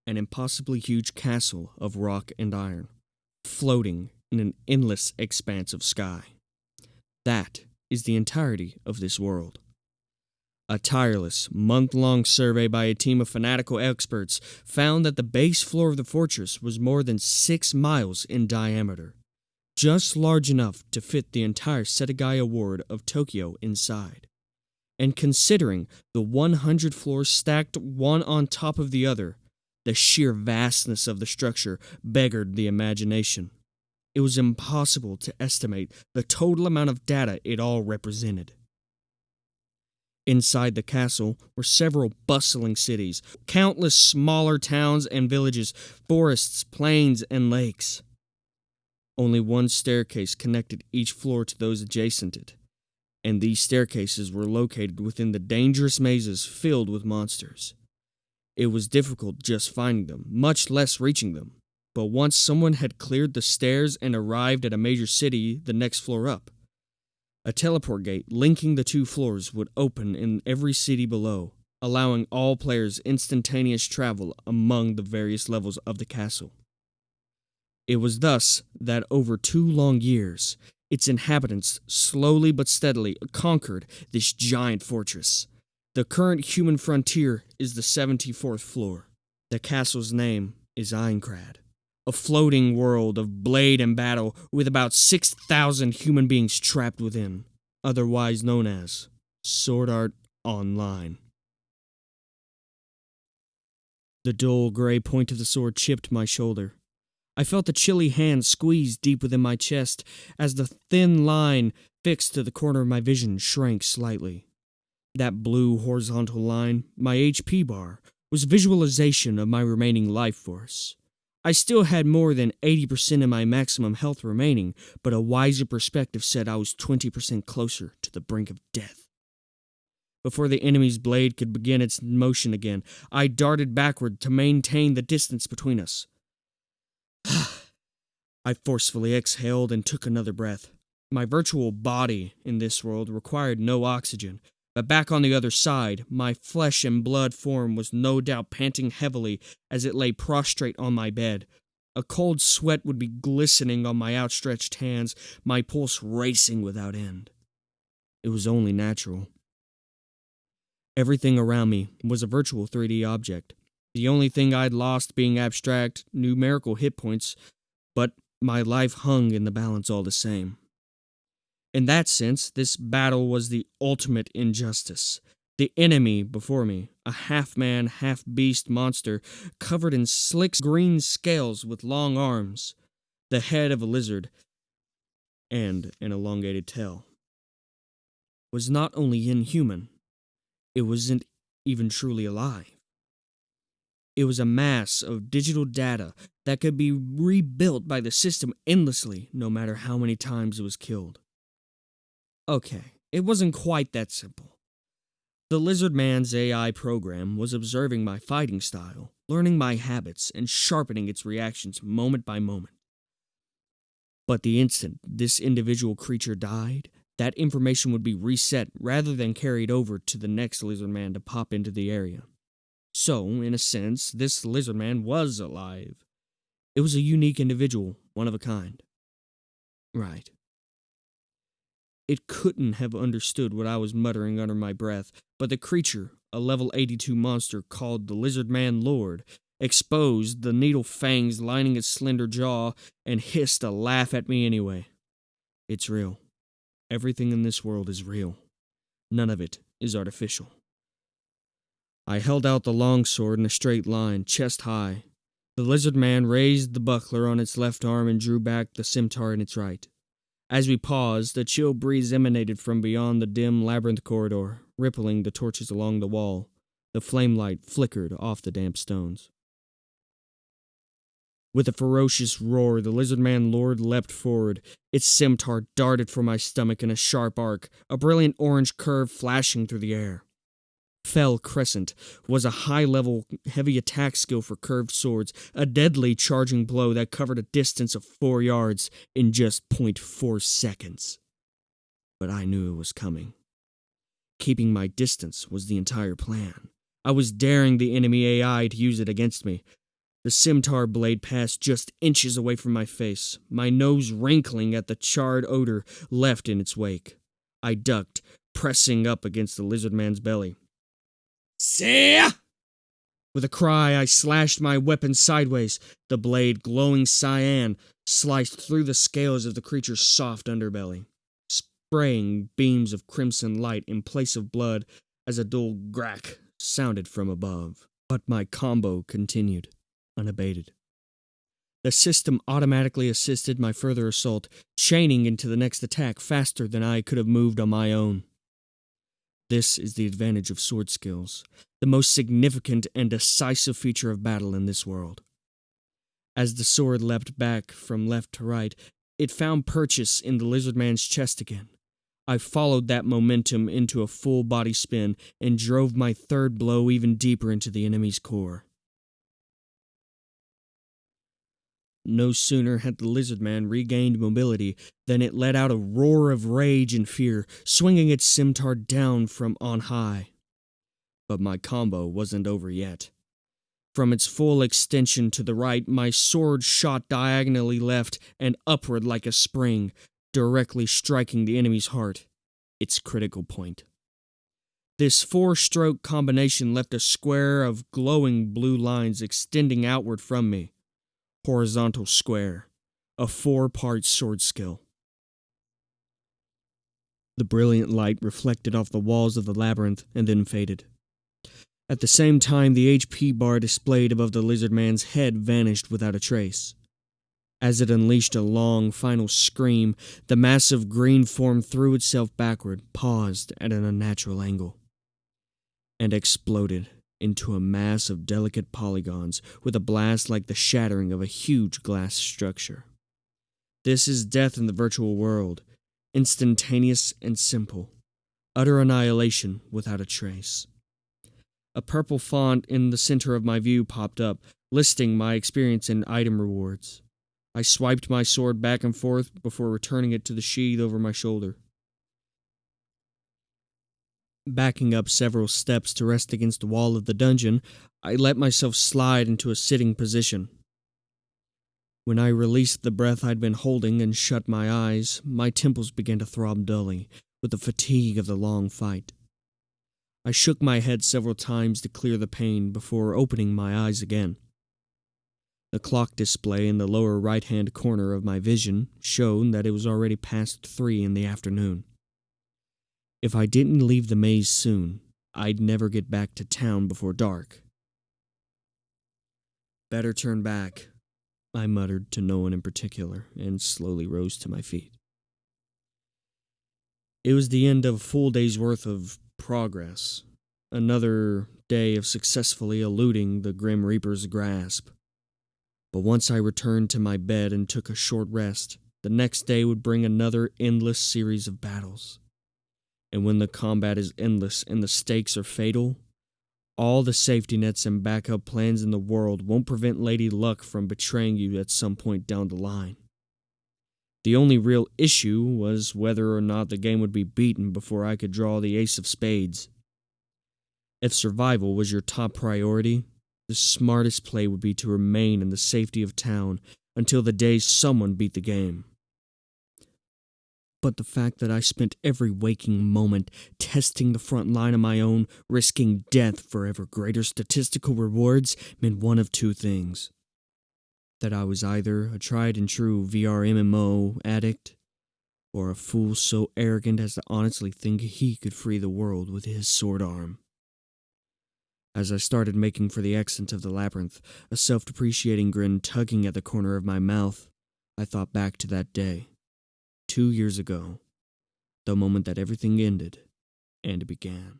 an impossibly huge castle of rock and iron, floating in an endless expanse of sky. That is the entirety of this world. A tireless, month-long survey by a team of fanatical experts found that the base floor of the fortress was more than 6 miles in diameter, just large enough to fit the entire Setagaya ward of Tokyo inside. And considering the 100 floors stacked one on top of the other, the sheer vastness of the structure beggared the imagination. It was impossible to estimate the total amount of data it all represented. Inside the castle were several bustling cities, countless smaller towns and villages, forests, plains, and lakes. Only one staircase connected each floor to those adjacent it, and these staircases were located within the dangerous mazes filled with monsters. It was difficult just finding them, much less reaching them, but once someone had cleared the stairs and arrived at a major city the next floor up, a teleport gate linking the 2 floors would open in every city below, allowing all players instantaneous travel among the various levels of the castle. It was thus that over 2 long years, its inhabitants slowly but steadily conquered this giant fortress. The current human frontier is the 74th floor. The castle's name is Aincrad, a floating world of blade and battle with about 6,000 human beings trapped within, otherwise known as Sword Art Online. The dull gray point of the sword chipped my shoulder. I felt the chilly hand squeeze deep within my chest as the thin line fixed to the corner of my vision shrank slightly. That blue horizontal line, my HP bar, was visualization of my remaining life force. I still had more than 80% of my maximum health remaining, but a wiser perspective said I was 20% closer to the brink of death. Before the enemy's blade could begin its motion again, I darted backward to maintain the distance between us. I forcefully exhaled and took another breath. My virtual body in this world required no oxygen, but back on the other side, my flesh and blood form was no doubt panting heavily as it lay prostrate on my bed. A cold sweat would be glistening on my outstretched hands, my pulse racing without end. It was only natural. Everything around me was a virtual 3D object, the only thing I'd lost being abstract, numerical hit points, but my life hung in the balance all the same. In that sense, this battle was the ultimate injustice. The enemy before me, a half-man, half-beast monster covered in slick green scales with long arms, the head of a lizard, and an elongated tail, was not only inhuman, it wasn't even truly alive. It was a mass of digital data that could be rebuilt by the system endlessly, no matter how many times it was killed. Okay, it wasn't quite that simple. The Lizard Man's AI program was observing my fighting style, learning my habits, and sharpening its reactions moment by moment. But the instant this individual creature died, that information would be reset rather than carried over to the next Lizard Man to pop into the area. So, in a sense, this Lizard Man was alive. It was a unique individual, one of a kind. Right. It couldn't have understood what I was muttering under my breath, but the creature, a level 82 monster called the Lizard Man Lord, exposed the needle fangs lining its slender jaw and hissed a laugh at me anyway. It's real. Everything in this world is real. None of it is artificial. I held out the long sword in a straight line, chest high. The Lizard Man raised the buckler on its left arm and drew back the scimitar in its right. As we paused, a chill breeze emanated from beyond the dim labyrinth corridor, rippling the torches along the wall. The flame light flickered off the damp stones. With a ferocious roar, the Lizard Man Lord leapt forward. Its scimitar darted for my stomach in a sharp arc, a brilliant orange curve flashing through the air. Fell Crescent was a high-level, heavy attack skill for curved swords, a deadly charging blow that covered a distance of 4 yards in just 0.4 seconds. But I knew it was coming. Keeping my distance was the entire plan. I was daring the enemy AI to use it against me. The scimitar blade passed just inches away from my face, my nose wrinkling at the charred odor left in its wake. I ducked, pressing up against the lizard man's belly. "See?" With a cry, I slashed my weapon sideways. The blade, glowing cyan, sliced through the scales of the creature's soft underbelly, spraying beams of crimson light in place of blood as a dull grack sounded from above. But my combo continued, unabated. The system automatically assisted my further assault, chaining into the next attack faster than I could have moved on my own. This is the advantage of sword skills, the most significant and decisive feature of battle in this world. As the sword leapt back from left to right, it found purchase in the lizard man's chest again. I followed that momentum into a full body spin and drove my third blow even deeper into the enemy's core. No sooner had the lizard man regained mobility than it let out a roar of rage and fear, swinging its scimitar down from on high. But my combo wasn't over yet. From its full extension to the right, my sword shot diagonally left and upward like a spring, directly striking the enemy's heart, its critical point. This four-stroke combination left a square of glowing blue lines extending outward from me. Horizontal square, a 4-part sword skill. The brilliant light reflected off the walls of the labyrinth and then faded. At the same time, the HP bar displayed above the lizard man's head vanished without a trace. As it unleashed a long, final scream, the massive green form threw itself backward, paused at an unnatural angle, and exploded into a mass of delicate polygons with a blast like the shattering of a huge glass structure. This is death in the virtual world, instantaneous and simple, utter annihilation without a trace. A purple font in the center of my view popped up, listing my experience and item rewards. I swiped my sword back and forth before returning it to the sheath over my shoulder. Backing up several steps to rest against the wall of the dungeon, I let myself slide into a sitting position. When I released the breath I'd been holding and shut my eyes, my temples began to throb dully with the fatigue of the long fight. I shook my head several times to clear the pain before opening my eyes again. The clock display in the lower right-hand corner of my vision showed that it was already past 3 in the afternoon. If I didn't leave the maze soon, I'd never get back to town before dark. "Better turn back," I muttered to no one in particular, and slowly rose to my feet. It was the end of a full day's worth of progress, another day of successfully eluding the Grim Reaper's grasp. But once I returned to my bed and took a short rest, the next day would bring another endless series of battles. And when the combat is endless and the stakes are fatal, all the safety nets and backup plans in the world won't prevent Lady Luck from betraying you at some point down the line. The only real issue was whether or not the game would be beaten before I could draw the ace of spades. If survival was your top priority, the smartest play would be to remain in the safety of town until the day someone beat the game. But the fact that I spent every waking moment testing the front line on my own, risking death for ever greater statistical rewards, meant one of two things. That I was either a tried-and-true VR MMO addict, or a fool so arrogant as to honestly think he could free the world with his sword arm. As I started making for the exit of the labyrinth, a self-depreciating grin tugging at the corner of my mouth, I thought back to that day. 2 years ago, the moment that everything ended and began.